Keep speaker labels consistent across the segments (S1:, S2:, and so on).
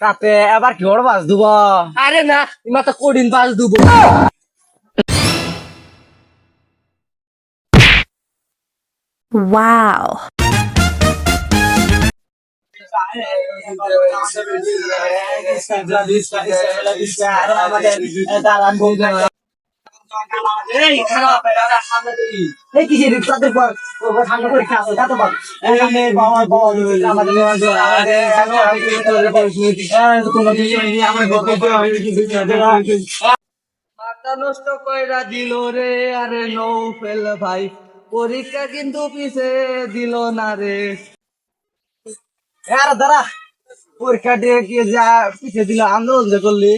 S1: তাতে এবার কি ওর বাস দিব?
S2: আরে না ইমা তো কঠিন বাস দেবো।
S3: Wow.
S1: এই খারাপ এই কি যে তাদের পর ঠান্ডা করে খাওয়া তা তো বল এখানে বাবা বাবা আমাদের
S2: মাথা নষ্ট কইরা দিল রে আরে নৌফেল ভাই, পরীক্ষা কিন্তু পিছে দিল না রে।
S1: আর দাঁড়া পরীক্ষা দিয়ে কি যা পিছিয়ে দিল আন্দোলন যে করলি।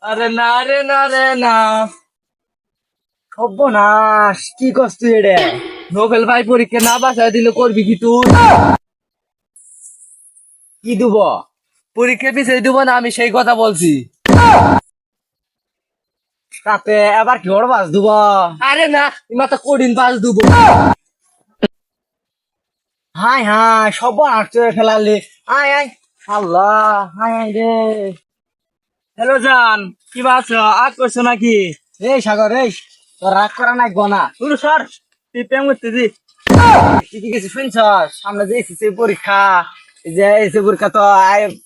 S2: আরে না রে না রে না,
S1: সর্বনাশ কি করছ তুই এটা?
S2: নোবেল ভাই পরীক্ষা না বাসায় দিলে করবি কি তুই?
S1: কি দিব?
S2: পরীক্ষা পিছিয়ে দিব না, আমি সেই কথা বলছি।
S1: তাতে এবার কি ওর বাস দিব?
S2: আরে না ইমা তো কঠিন বাস দেবো।
S1: হাই হাই সর্বনাশ করে ফেলালি। আয় আয় আল্লাহ হাই হাই রে।
S2: হ্যালো জান, কি আছো? আজ করছো নাকি?
S1: এই সাগর এই তোর রাগ করা নাই গনা
S2: তুই সর, তুই প্রেম করতেছি।
S1: কি কি কিছু শুনছস? সামনে যে এসেছে পরীক্ষা, এই যে এসে পরীক্ষা তো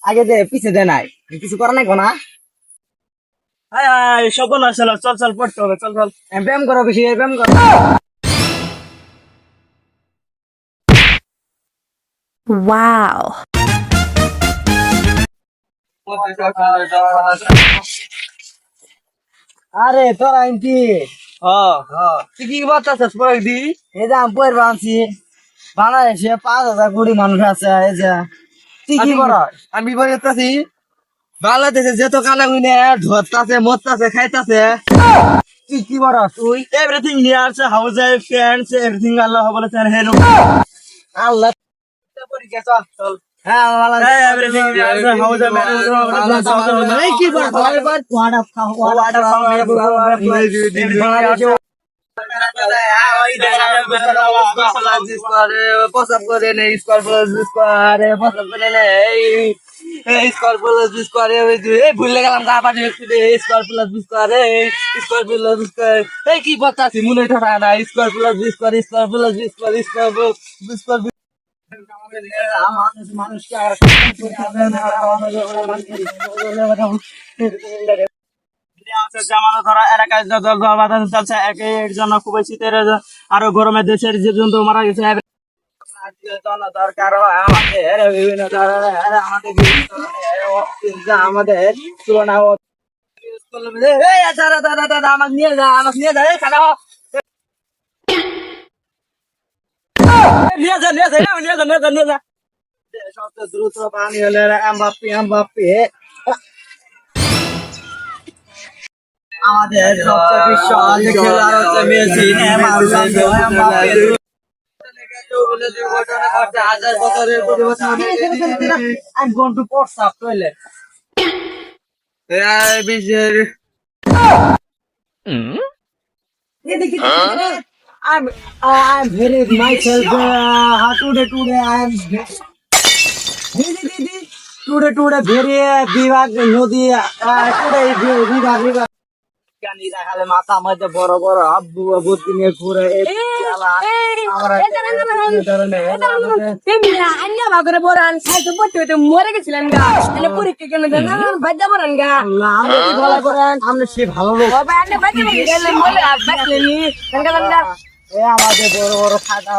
S1: আগে দে পিছে দে নাই, কিছু করা নাই গনা।
S2: হায় হায় সব না, চল চল চল পড়তে হবে, চল চল।
S1: ব্যায়াম করো বেশি ব্যায়াম করো।
S3: Wow.
S1: আরে তোরা আনতি
S2: তুই কি বাতাস পড়ে দি?
S1: এই যে আমি বইয়ের বানছি বাংলাদেশে 5,000 কোটি মানুষ আছে। এই যে তুই কি কর?
S2: আমি বলতেছি বাংলাদেশে যত কানা গুনে ধরতাছে মরতাছে খাইতাছে,
S1: তুই কি কর? তুই
S2: everything near house friends everything আল্লাহ বলেছেন হেলো।
S1: আল্লাহ পরীক্ষা চল চল। হ্যাঁ
S2: এভরিথিং নিয়ার হাউস
S1: এই কি কর? ওয়াটার খাও ওয়াটার
S2: পছন্দ করে নেই স্কোয়ার প্লাস স্কোয়ারে পছন্দ করে নেই স্কোয়ার প্লাস স্কোয়ারে ভুলে গেলাম গা পানি স্কোয়ার প্লাস স্কোয়ারে স্কোয়ার প্লাস স্কোয়ার। এই কি বলতাছি মনে ঠা না, square plus square square plus square square square.
S1: মানুষকে
S2: জামানো ধরা এলাকায় জল বাঁধান চলছে, এর জন্য খুবই শীতের আরো গরমে দেশের জীবজন্তু মারা গেছে।
S1: দরকার হয় আমাদের বিভিন্ন ধরনের আমাদের তুলনা আমাকে নিয়ে যা আমাকে নিয়ে যা খানা নিয়ে যা নিয়ে যা নিয়ে যা নিয়ে যা নিয়ে যা সবচেয়ে দ্রুত পানি হলে এমবাপ্পে এমবাপ্পে আমাদের সবচেয়ে বিশ্বকাপ খেলার হচ্ছে Messi Mbappe I'm going to port stop toilet. I'm very myself. Today very বিভাগ নদী বিভাগ গানি দেখালে মাথা মধ্যে বড় বড় আব্বু বুদ্ধি নিয়ে ঘুরে
S3: মরে গেছিলেন গা পরীক্ষা কেন বাদ্যা পড়ান গা
S1: আমরা সে ভালো লোক
S3: বাদ্যা
S1: আমাদের বড় বড় খাতা